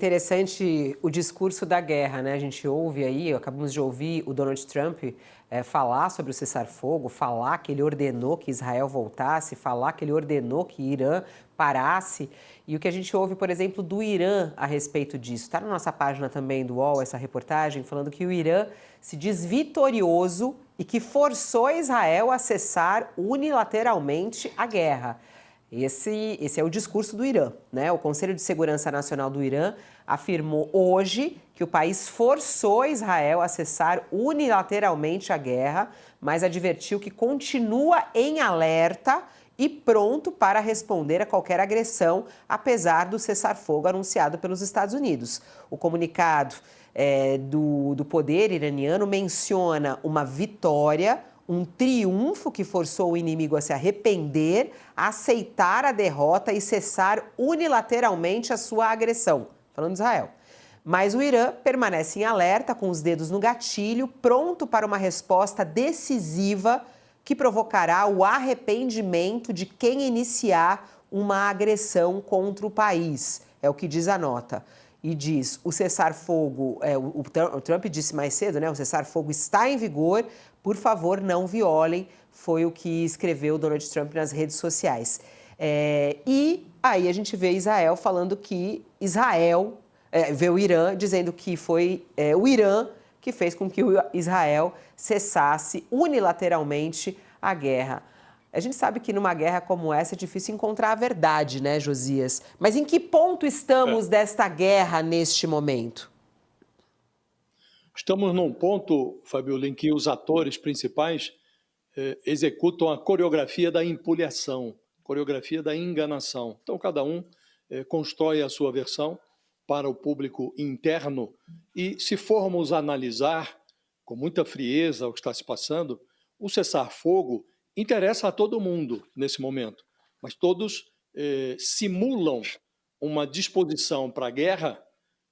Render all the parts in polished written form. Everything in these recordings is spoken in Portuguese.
Interessante o discurso da guerra, né? A gente ouve aí, acabamos de ouvir o Donald Trump falar sobre o cessar-fogo, falar que ele ordenou que Israel voltasse, falar que ele ordenou que Irã parasse. E o que a gente ouve, por exemplo, do Irã a respeito disso. Está na nossa página também do UOL essa reportagem falando que o Irã se diz vitorioso e que forçou Israel a cessar unilateralmente a guerra. Esse é o discurso do Irã, né? O Conselho de Segurança Nacional do Irã afirmou hoje que o país forçou Israel a cessar unilateralmente a guerra, mas advertiu que continua em alerta e pronto para responder a qualquer agressão, apesar do cessar-fogo anunciado pelos Estados Unidos. O comunicado do poder iraniano menciona uma vitória, um triunfo que forçou o inimigo a se arrepender, a aceitar a derrota e cessar unilateralmente a sua agressão, falando de Israel. Mas o Irã permanece em alerta, com os dedos no gatilho, pronto para uma resposta decisiva que provocará o arrependimento de quem iniciar uma agressão contra o país. É o que diz a nota. E diz, o cessar-fogo, o Trump disse mais cedo, né? O cessar-fogo está em vigor, por favor, não violem, foi o que escreveu Donald Trump nas redes sociais. E aí a gente vê Israel falando que vê o Irã dizendo que foi o Irã que fez com que o Israel cessasse unilateralmente a guerra. A gente sabe que numa guerra como essa é difícil encontrar a verdade, né, Josias? Mas em que ponto estamos desta guerra neste momento? Estamos num ponto, Fabiola, em que os atores principais executam a coreografia da empulhação, coreografia da enganação. Então, cada um constrói a sua versão para o público interno e, se formos analisar com muita frieza o que está se passando, o cessar-fogo interessa a todo mundo nesse momento, mas todos simulam uma disposição para a guerra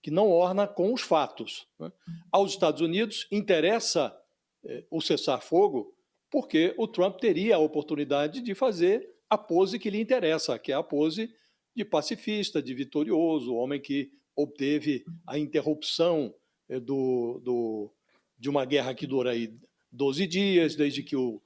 que não orna com os fatos, né? Aos Estados Unidos interessa o cessar-fogo porque o Trump teria a oportunidade de fazer a pose que lhe interessa, que é a pose de pacifista, de vitorioso, o homem que obteve a interrupção de uma guerra que dura aí 12 dias, desde que o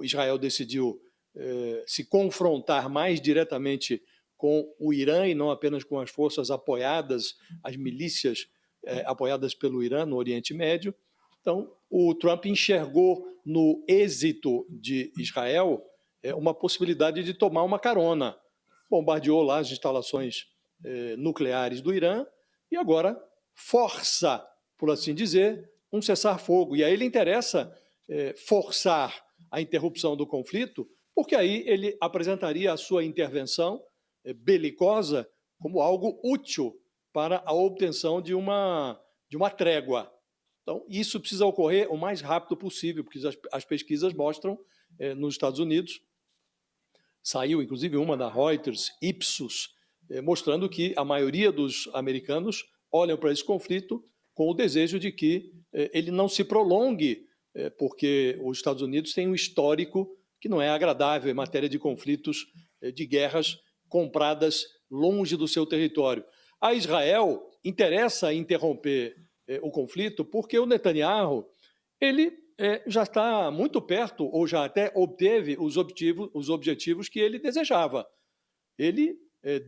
Israel decidiu se confrontar mais diretamente com o Irã e não apenas com as forças apoiadas, as milícias apoiadas pelo Irã no Oriente Médio. Então, o Trump enxergou no êxito de Israel uma possibilidade de tomar uma carona. Bombardeou lá as instalações nucleares do Irã e agora força, por assim dizer, um cessar-fogo. E aí ele interessa forçar a interrupção do conflito, porque aí ele apresentaria a sua intervenção belicosa como algo útil para a obtenção de uma trégua. Então, isso precisa ocorrer o mais rápido possível, porque as pesquisas mostram, nos Estados Unidos, saiu inclusive uma da Reuters, Ipsos, mostrando que a maioria dos americanos olham para esse conflito com o desejo de que ele não se prolongue, porque os Estados Unidos têm um histórico que não é agradável em matéria de conflitos, de guerras compradas longe do seu território. A Israel interessa interromper o conflito porque o Netanyahu ele já está muito perto, ou já até obteve os objetivos que ele desejava. Ele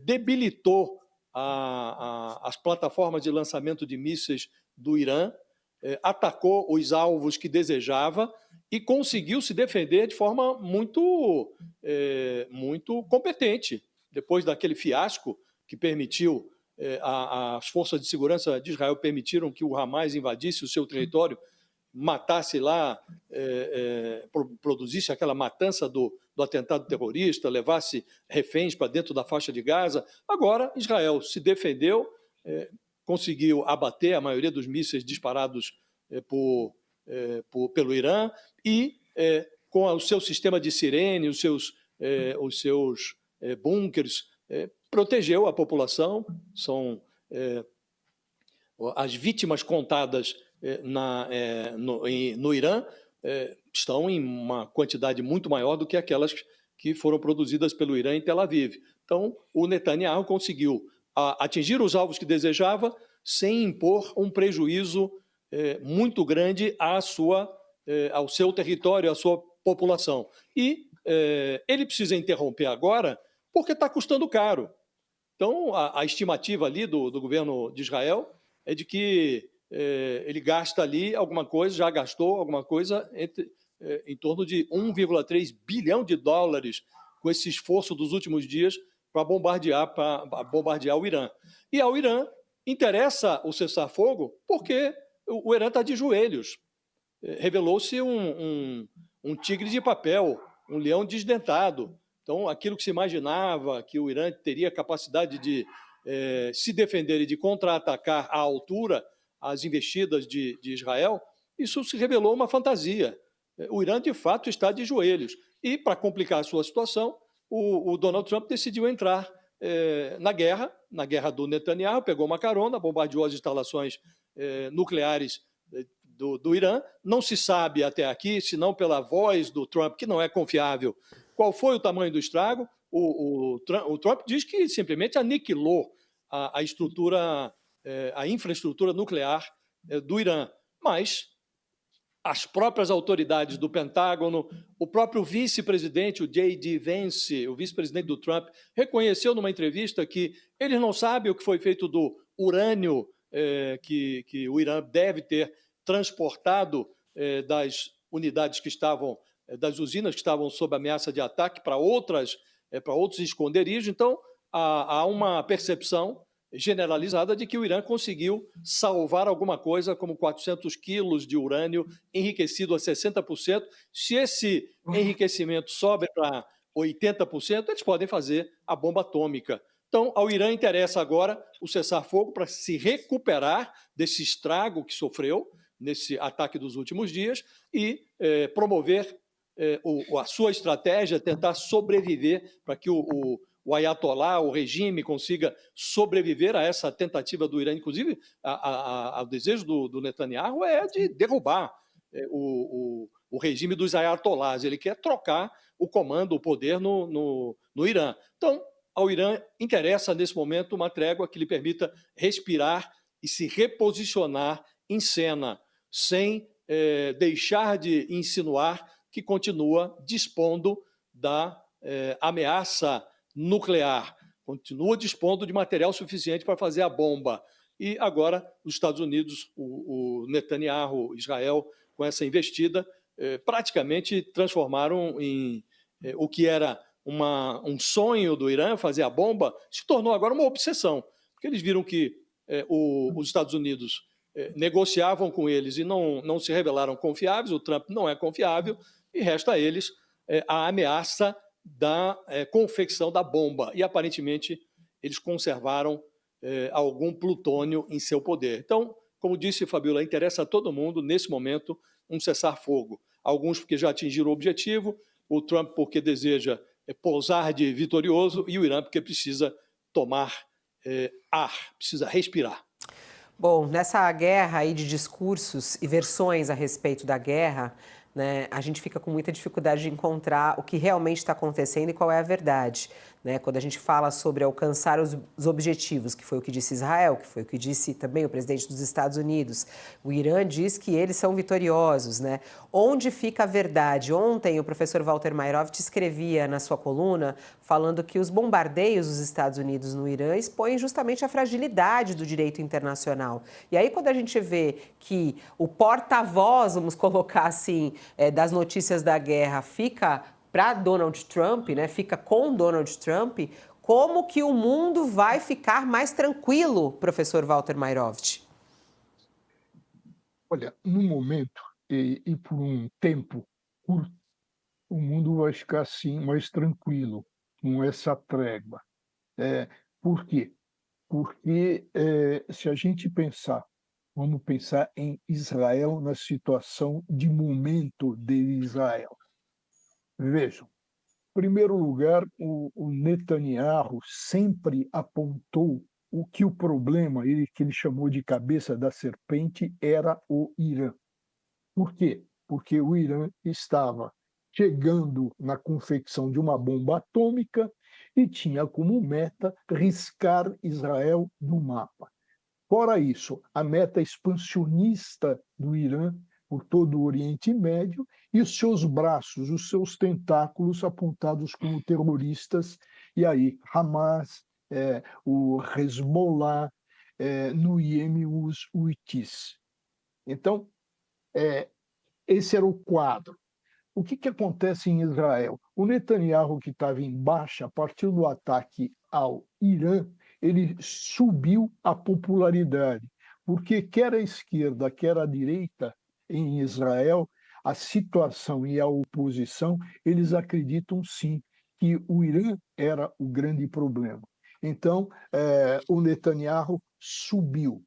debilitou as plataformas de lançamento de mísseis do Irã, atacou os alvos que desejava e conseguiu se defender de forma muito competente. Depois daquele fiasco que permitiu, as forças de segurança de Israel permitiram que o Hamas invadisse o seu território, matasse lá, produzisse aquela matança do atentado terrorista, levasse reféns para dentro da faixa de Gaza. Agora, Israel se defendeu, conseguiu abater a maioria dos mísseis disparados pelo Irã e, com o seu sistema de sirene, os seus bunkers, protegeu a população. São as vítimas contadas no Irã estão em uma quantidade muito maior do que aquelas que foram produzidas pelo Irã em Tel Aviv. Então, o Netanyahu conseguiu atingir os alvos que desejava sem impor um prejuízo muito grande ao seu território, à sua população. E ele precisa interromper agora porque está custando caro. Então, a estimativa ali do governo de Israel é de que ele gasta ali alguma coisa, já gastou alguma coisa em torno de 1,3 bilhão de dólares com esse esforço dos últimos dias para bombardear o Irã. E ao Irã interessa o cessar-fogo porque o Irã está de joelhos. Revelou-se um tigre de papel, um leão desdentado. Então, aquilo que se imaginava que o Irã teria capacidade de se defender e de contra-atacar à altura as investidas de Israel, isso se revelou uma fantasia. O Irã, de fato, está de joelhos. E, para complicar a sua situação, o Donald Trump decidiu entrar na guerra do Netanyahu, pegou uma carona, bombardeou as instalações nucleares do Irã. Não se sabe até aqui, se não pela voz do Trump, que não é confiável, qual foi o tamanho do estrago. O Trump diz que simplesmente aniquilou a estrutura, a infraestrutura nuclear do Irã. Mas as próprias autoridades do Pentágono, o próprio vice-presidente, o J.D. Vance, o vice-presidente do Trump, reconheceu numa entrevista que eles não sabem o que foi feito do urânio que o Irã deve ter transportado das unidades que estavam, das usinas que estavam sob ameaça de ataque para outros esconderijos. Então, há uma percepção generalizada de que o Irã conseguiu salvar alguma coisa como 400 quilos de urânio enriquecido a 60%. Se esse enriquecimento sobe para 80%, eles podem fazer a bomba atômica. Então, ao Irã interessa agora o cessar-fogo para se recuperar desse estrago que sofreu nesse ataque dos últimos dias e promover a sua estratégia, tentar sobreviver para que o Ayatollah, o regime, consiga sobreviver a essa tentativa do Irã. Inclusive, o desejo do Netanyahu é de derrubar o regime dos Ayatollahs. Ele quer trocar o comando, o poder no Irã. Então, ao Irã interessa, nesse momento, uma trégua que lhe permita respirar e se reposicionar em cena, sem deixar de insinuar que continua dispondo da ameaça nuclear, continua dispondo de material suficiente para fazer a bomba. E agora, os Estados Unidos, o Netanyahu, Israel, com essa investida, praticamente transformaram em o que era um sonho do Irã, fazer a bomba, se tornou agora uma obsessão, porque eles viram que os Estados Unidos negociavam com eles e não se revelaram confiáveis, o Trump não é confiável, e resta a eles a ameaça da confecção da bomba. E, aparentemente, eles conservaram algum plutônio em seu poder. Então, como disse Fabiola, interessa a todo mundo, nesse momento, um cessar-fogo. Alguns porque já atingiram o objetivo, o Trump porque deseja pousar de vitorioso e o Irã porque precisa tomar ar, precisa respirar. Bom, nessa guerra aí de discursos e versões a respeito da guerra, né, a gente fica com muita dificuldade de encontrar o que realmente está acontecendo e qual é a verdade. Né? Quando a gente fala sobre alcançar os objetivos, que foi o que disse Israel, que foi o que disse também o presidente dos Estados Unidos, o Irã diz que eles são vitoriosos. Né? Onde fica a verdade? Ontem o professor Walter Mairovitch escrevia na sua coluna falando que os bombardeios dos Estados Unidos no Irã expõem justamente a fragilidade do direito internacional. E aí quando a gente vê que o porta-voz, vamos colocar assim, das notícias da guerra fica para Donald Trump, né, fica com Donald Trump, como que o mundo vai ficar mais tranquilo, professor Walter Mairovitch? Olha, no momento e por um tempo curto, o mundo vai ficar assim mais tranquilo, com essa trégua. Por quê? Porque se a gente pensar, vamos pensar em Israel na situação de momento de Israel. Vejam, em primeiro lugar, o Netanyahu sempre apontou o que o problema, que ele chamou de cabeça da serpente, era o Irã. Por quê? Porque o Irã estava chegando na confecção de uma bomba atômica que tinha como meta riscar Israel do mapa. Fora isso, a meta expansionista do Irã por todo o Oriente Médio e os seus braços, os seus tentáculos apontados como terroristas, e aí Hamas, o Hezbollah, no Iêmen os Huitis. Então, esse era o quadro. O que acontece em Israel? O Netanyahu, que estava em baixa, a partir do ataque ao Irã, ele subiu a popularidade, porque quer a esquerda, quer a direita em Israel, a situação e a oposição, eles acreditam sim que o Irã era o grande problema. Então, o Netanyahu subiu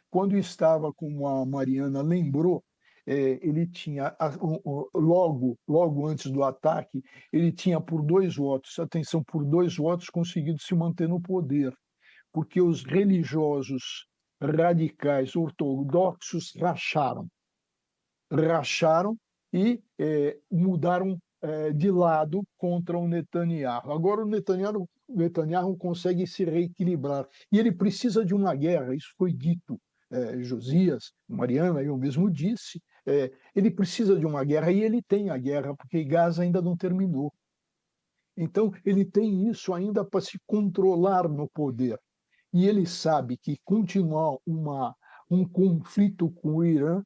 quando estava, como a Mariana lembrou, ele tinha, logo antes do ataque, ele tinha por 2 votos, atenção, por 2 votos conseguido se manter no poder, porque os religiosos radicais ortodoxos racharam e mudaram de lado contra o Netanyahu. Agora o Netanyahu consegue se reequilibrar e ele precisa de uma guerra, isso foi dito. Josias, Mariana, eu mesmo disse, ele precisa de uma guerra e ele tem a guerra, porque Gaza ainda não terminou. Então, ele tem isso ainda para se controlar no poder. E ele sabe que continuar um conflito com o Irã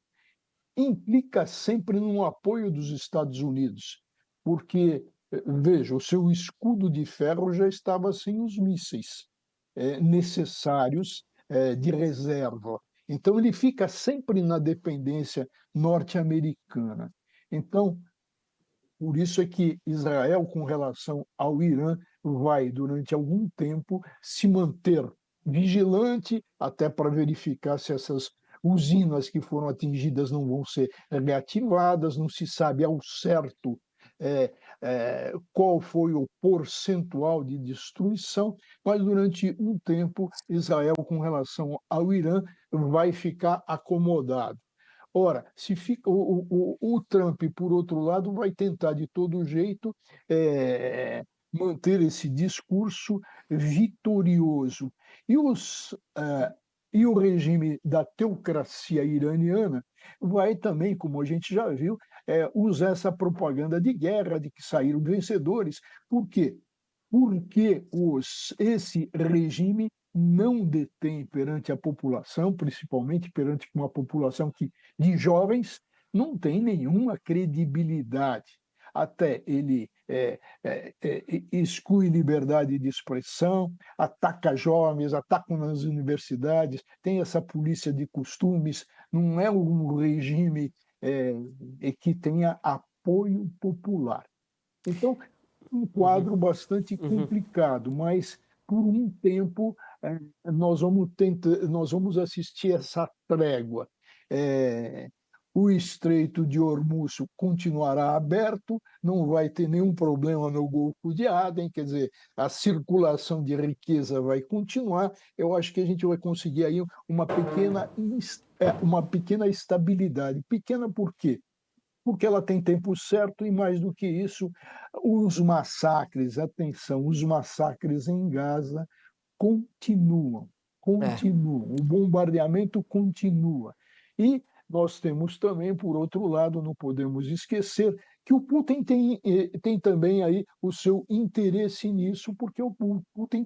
implica sempre no apoio dos Estados Unidos, porque, veja, o seu escudo de ferro já estava sem os mísseis necessários de reserva. Então, ele fica sempre na dependência norte-americana. Então, por isso é que Israel, com relação ao Irã, vai, durante algum tempo, se manter vigilante, até para verificar se essas usinas que foram atingidas não vão ser reativadas, não se sabe ao certo qual foi o percentual de destruição, mas durante um tempo, Israel, com relação ao Irã, vai ficar acomodado. Ora, se fica, o Trump, por outro lado, vai tentar de todo jeito manter esse discurso vitorioso. E o regime da teocracia iraniana vai também, como a gente já viu, usar essa propaganda de guerra, de que saíram vencedores. Por quê? Porque esse regime não detém perante a população, principalmente perante uma população de jovens, não tem nenhuma credibilidade. Até ele exclui liberdade de expressão, ataca jovens, ataca nas universidades, tem essa polícia de costumes, não é um regime que tenha apoio popular. Então, um quadro bastante complicado, mas por um tempo nós vamos assistir essa trégua. O Estreito de Hormuz continuará aberto, não vai ter nenhum problema no Golfo de Aden, quer dizer, a circulação de riqueza vai continuar. Eu acho que a gente vai conseguir aí uma pequena estabilidade. Pequena por quê? Porque ela tem tempo certo e, mais do que isso, os massacres, atenção, os massacres em Gaza continuam, o bombardeamento continua. E nós temos também, por outro lado, não podemos esquecer que o Putin tem também aí o seu interesse nisso, porque o Putin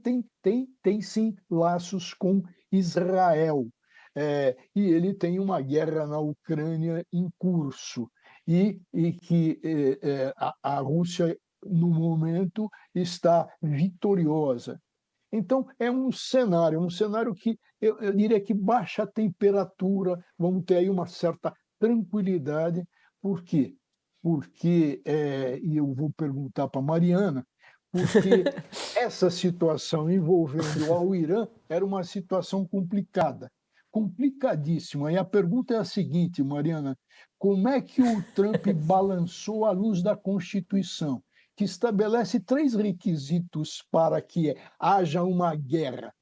tem sim laços com Israel. E ele tem uma guerra na Ucrânia em curso, e que a Rússia, no momento, está vitoriosa. Então, é um cenário que eu diria que baixa a temperatura, vamos ter aí uma certa tranquilidade. Por quê? Porque, e eu vou perguntar para a Mariana, porque essa situação envolvendo ao Irã era uma situação complicada, complicadíssima. E a pergunta é a seguinte, Mariana: como é que o Trump balançou à luz da Constituição, que estabelece 3 requisitos para que haja uma guerra?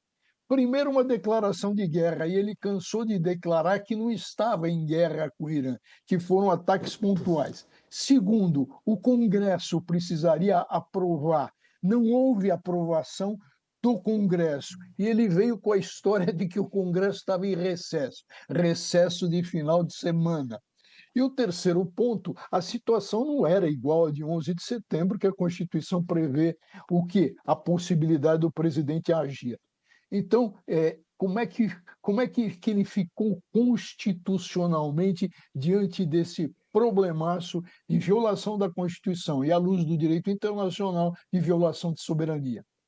Primeiro, uma declaração de guerra, e ele cansou de declarar que não estava em guerra com o Irã, que foram ataques pontuais. Segundo, o Congresso precisaria aprovar não houve aprovação do Congresso. E ele veio com a história de que o Congresso estava em recesso de final de semana. E o terceiro ponto, a situação não era igual a de 11 de setembro, que a Constituição prevê o quê? A possibilidade do presidente agir. Então, como é que ele ficou constitucionalmente diante desse problemaço de violação da Constituição e, à luz do direito internacional, de violação de soberania?